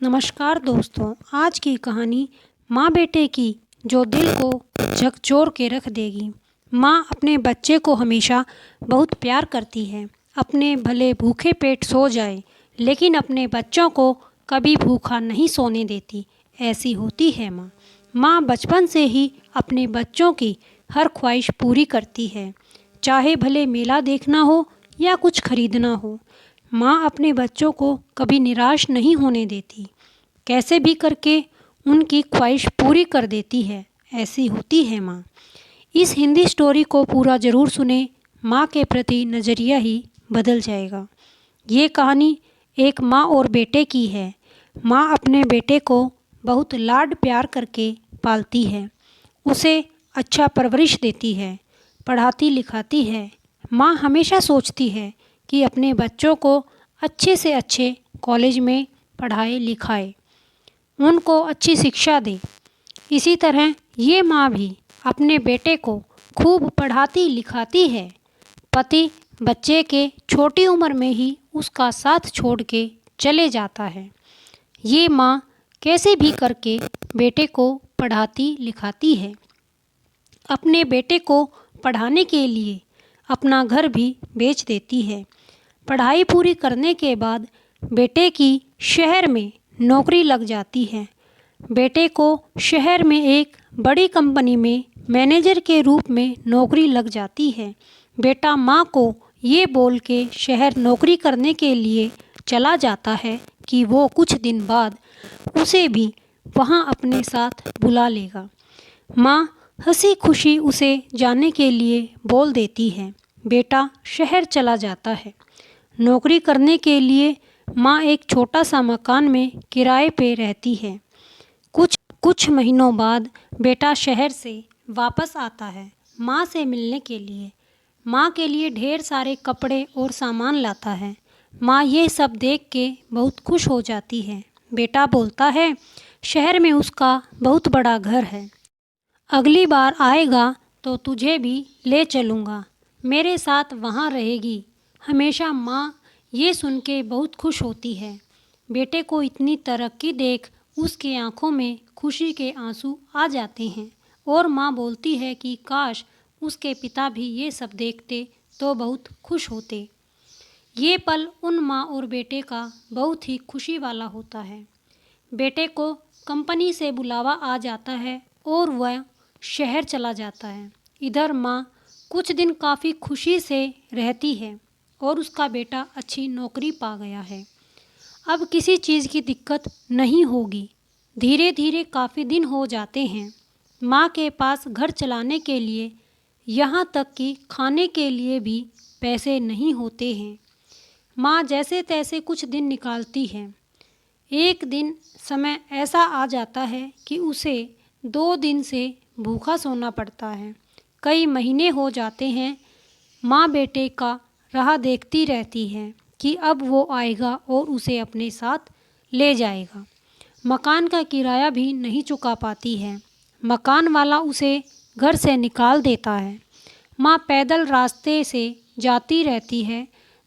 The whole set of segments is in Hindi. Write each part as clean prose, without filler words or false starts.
नमस्कार दोस्तों, आज की कहानी माँ बेटे की जो दिल को झकझोर के रख देगी। माँ अपने बच्चे को हमेशा बहुत प्यार करती है। अपने भले भूखे पेट सो जाए, लेकिन अपने बच्चों को कभी भूखा नहीं सोने देती। ऐसी होती है माँ। माँ बचपन से ही अपने बच्चों की हर ख्वाहिश पूरी करती है, चाहे भले मेला देखना हो या कुछ खरीदना हो। माँ अपने बच्चों को कभी निराश नहीं होने देती, कैसे भी करके उनकी ख्वाहिश पूरी कर देती है। ऐसी होती है माँ। इस हिंदी स्टोरी को पूरा ज़रूर सुने, माँ के प्रति नज़रिया ही बदल जाएगा। ये कहानी एक माँ और बेटे की है। माँ अपने बेटे को बहुत लाड प्यार करके पालती है, उसे अच्छा परवरिश देती है, पढ़ाती लिखाती है। माँ हमेशा सोचती है कि अपने बच्चों को अच्छे से अच्छे कॉलेज में पढ़ाए लिखाए, उनको अच्छी शिक्षा दे। इसी तरह ये माँ भी अपने बेटे को खूब पढ़ाती लिखाती है। पति बच्चे के छोटी उम्र में ही उसका साथ छोड़ के चले जाता है। ये माँ कैसे भी करके बेटे को पढ़ाती लिखाती है। अपने बेटे को पढ़ाने के लिए अपना घर भी बेच देती है। पढ़ाई पूरी करने के बाद बेटे की शहर में नौकरी लग जाती है। बेटे को शहर में एक बड़ी कंपनी में मैनेजर के रूप में नौकरी लग जाती है। बेटा माँ को ये बोल के शहर नौकरी करने के लिए चला जाता है कि वो कुछ दिन बाद उसे भी वहाँ अपने साथ बुला लेगा। माँ हंसी खुशी उसे जाने के लिए बोल देती है। बेटा शहर चला जाता है। नौकरी करने के लिए माँ एक छोटा सा मकान में किराए पे रहती है। कुछ महीनों बाद बेटा शहर से वापस आता है माँ से मिलने के लिए। माँ के लिए ढेर सारे कपड़े और सामान लाता है। माँ ये सब देख के बहुत खुश हो जाती है। बेटा बोलता है, शहर में उसका बहुत बड़ा घर है, अगली बार आएगा तो तुझे भी ले चलूँगा, मेरे साथ वहाँ रहेगी हमेशा। माँ ये सुन के बहुत खुश होती है। बेटे को इतनी तरक्की देख उसकी आंखों में खुशी के आंसू आ जाते हैं और माँ बोलती है कि काश उसके पिता भी ये सब देखते तो बहुत खुश होते। ये पल उन माँ और बेटे का बहुत ही खुशी वाला होता है। बेटे को कंपनी से बुलावा आ जाता है और वह शहर चला जाता है। इधर माँ कुछ दिन काफ़ी खुशी से रहती है और उसका बेटा अच्छी नौकरी पा गया है। अब किसी चीज़ की दिक्कत नहीं होगी। धीरे धीरे काफ़ी दिन हो जाते हैं। माँ के पास घर चलाने के लिए, यहाँ तक कि खाने के लिए भी पैसे नहीं होते हैं। माँ जैसे तैसे कुछ दिन निकालती है। एक दिन समय ऐसा आ जाता है कि उसे 2 दिन से भूखा सोना पड़ता है। कई महीने हो जाते हैं। माँ बेटे का राह देखती रहती है कि अब वो आएगा और उसे अपने साथ ले जाएगा। मकान का किराया भी नहीं चुका पाती है। मकान वाला उसे घर से निकाल देता है। माँ पैदल रास्ते से जाती रहती है।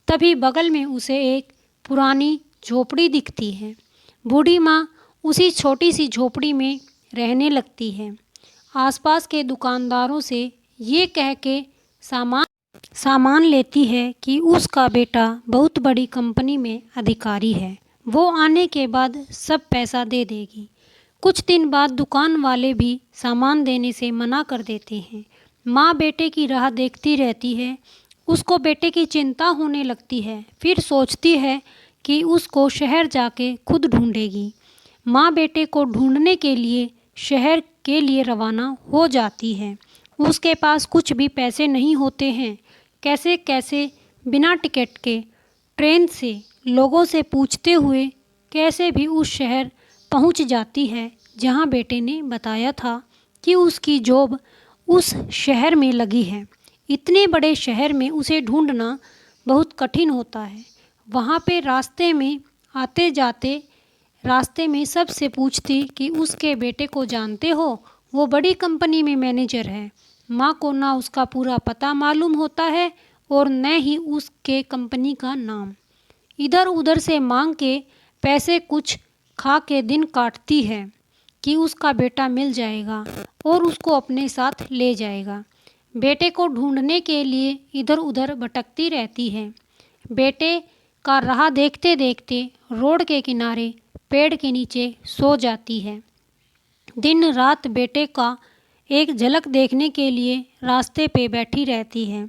तभी बगल में उसे एक पुरानी झोपड़ी दिखती है। बूढ़ी माँ उसी छोटी सी झोपड़ी में रहने लगती है। आसपास के दुकानदारों से ये कह के सामान लेती है कि उसका बेटा बहुत बड़ी कंपनी में अधिकारी है, वो आने के बाद सब पैसा दे देगी। कुछ दिन बाद दुकान वाले भी सामान देने से मना कर देते हैं। माँ बेटे की राह देखती रहती है। उसको बेटे की चिंता होने लगती है। फिर सोचती है कि उसको शहर जाके खुद ढूंढेगी। माँ बेटे को ढूंढने के लिए शहर के लिए रवाना हो जाती है। उसके पास कुछ भी पैसे नहीं होते हैं। कैसे कैसे बिना टिकट के ट्रेन से लोगों से पूछते हुए कैसे भी उस शहर पहुंच जाती है जहां बेटे ने बताया था कि उसकी जॉब उस शहर में लगी है। इतने बड़े शहर में उसे ढूंढना बहुत कठिन होता है। वहां पे रास्ते में आते जाते रास्ते में सबसे पूछती कि उसके बेटे को जानते हो, वो बड़ी कंपनी में मैनेजर है। माँ को ना उसका पूरा पता मालूम होता है और न ही उसके कंपनी का नाम। इधर उधर से मांग के पैसे कुछ खा के दिन काटती है कि उसका बेटा मिल जाएगा और उसको अपने साथ ले जाएगा। बेटे को ढूंढने के लिए इधर उधर भटकती रहती है। बेटे का राह देखते देखते रोड के किनारे पेड़ के नीचे सो जाती है। दिन रात बेटे का एक झलक देखने के लिए रास्ते पे बैठी रहती है।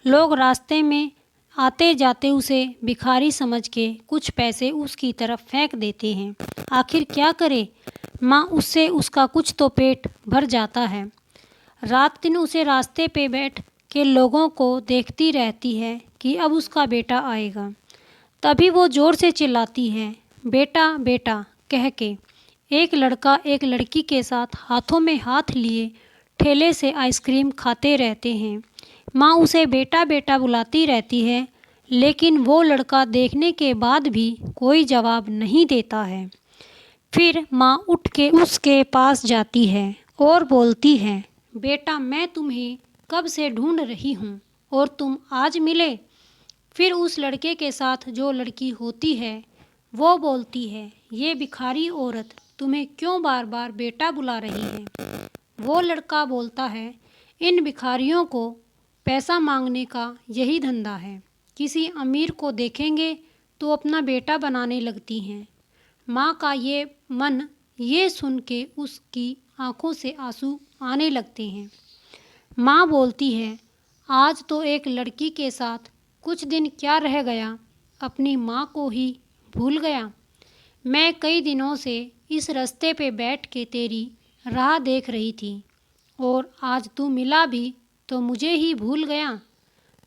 लोग रास्ते में आते जाते उसे भिखारी समझ के कुछ पैसे उसकी तरफ फेंक देते हैं। आखिर क्या करे, माँ उससे उसका कुछ तो पेट भर जाता है। रात दिन उसे रास्ते पे बैठ के लोगों को देखती रहती है कि अब उसका बेटा आएगा। तभी वो ज़ोर से चिल्लाती है, बेटा बेटा कह के। एक लड़का एक लड़की के साथ हाथों में हाथ लिए ठेले से आइसक्रीम खाते रहते हैं। माँ उसे बेटा बेटा बुलाती रहती है, लेकिन वो लड़का देखने के बाद भी कोई जवाब नहीं देता है। फिर माँ उठ के उसके पास जाती है और बोलती है, बेटा मैं तुम्हें कब से ढूंढ रही हूँ और तुम आज मिले। फिर उस लड़के के साथ जो लड़की होती है वो बोलती है, ये भिखारी औरत तुम्हें क्यों बार बार बेटा बुला रही है। वो लड़का बोलता है, इन भिखारियों को पैसा मांगने का यही धंधा है। किसी अमीर को देखेंगे तो अपना बेटा बनाने लगती हैं। माँ का ये मन ये सुन के उसकी आंखों से आंसू आने लगते हैं। माँ बोलती है, आज तो एक लड़की के साथ कुछ दिन क्या रह गया, अपनी माँ को ही भूल गया। मैं कई दिनों से इस रास्ते पे बैठ के तेरी राह देख रही थी और आज तू मिला भी तो मुझे ही भूल गया।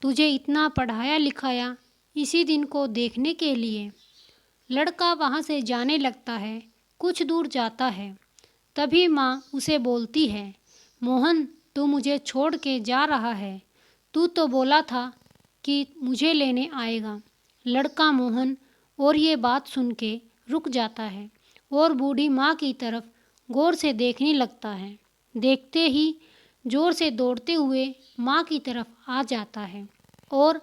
तुझे इतना पढ़ाया लिखाया इसी दिन को देखने के लिए। लड़का वहाँ से जाने लगता है। कुछ दूर जाता है, तभी माँ उसे बोलती है, मोहन तू मुझे छोड़ के जा रहा है, तू तो बोला था कि मुझे लेने आएगा। लड़का मोहन और ये बात सुन के रुक जाता है और बूढ़ी माँ की तरफ गौर से देखने लगता है। देखते ही जोर से दौड़ते हुए माँ की तरफ आ जाता है और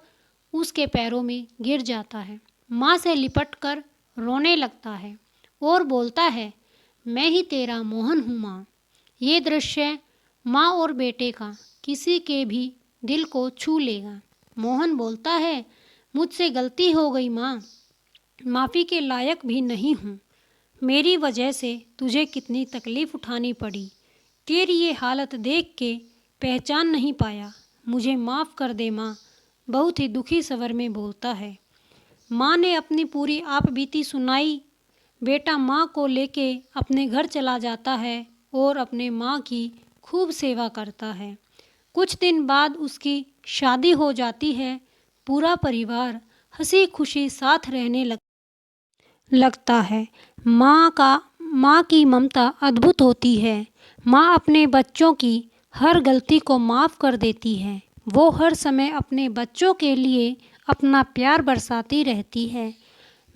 उसके पैरों में गिर जाता है। माँ से लिपट कर रोने लगता है और बोलता है, मैं ही तेरा मोहन हूँ माँ। ये दृश्य माँ और बेटे का किसी के भी दिल को छू लेगा। मोहन बोलता है, मुझसे गलती हो गई माँ, माफ़ी के लायक भी नहीं हूँ। मेरी वजह से तुझे कितनी तकलीफ़ उठानी पड़ी। तेरी ये हालत देख के पहचान नहीं पाया, मुझे माफ़ कर दे माँ, बहुत ही दुखी स्वर में बोलता है। माँ ने अपनी पूरी आपबीती सुनाई। बेटा माँ को लेके अपने घर चला जाता है और अपने माँ की खूब सेवा करता है। कुछ दिन बाद उसकी शादी हो जाती है। पूरा परिवार हंसी खुशी साथ रहने लगता है। माँ की ममता अद्भुत होती है। माँ अपने बच्चों की हर गलती को माफ़ कर देती है। वो हर समय अपने बच्चों के लिए अपना प्यार बरसाती रहती है।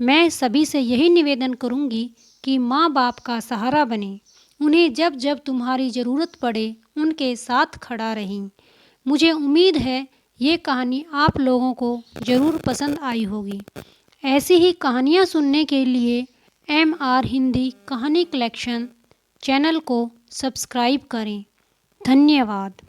मैं सभी से यही निवेदन करूँगी कि माँ बाप का सहारा बने, उन्हें जब जब तुम्हारी ज़रूरत पड़े उनके साथ खड़ा रहें। मुझे उम्मीद है ये कहानी आप लोगों को ज़रूर पसंद आई होगी। ऐसी ही कहानियाँ सुनने के लिए MR हिंदी कहानी कलेक्शन चैनल को सब्सक्राइब करें। धन्यवाद।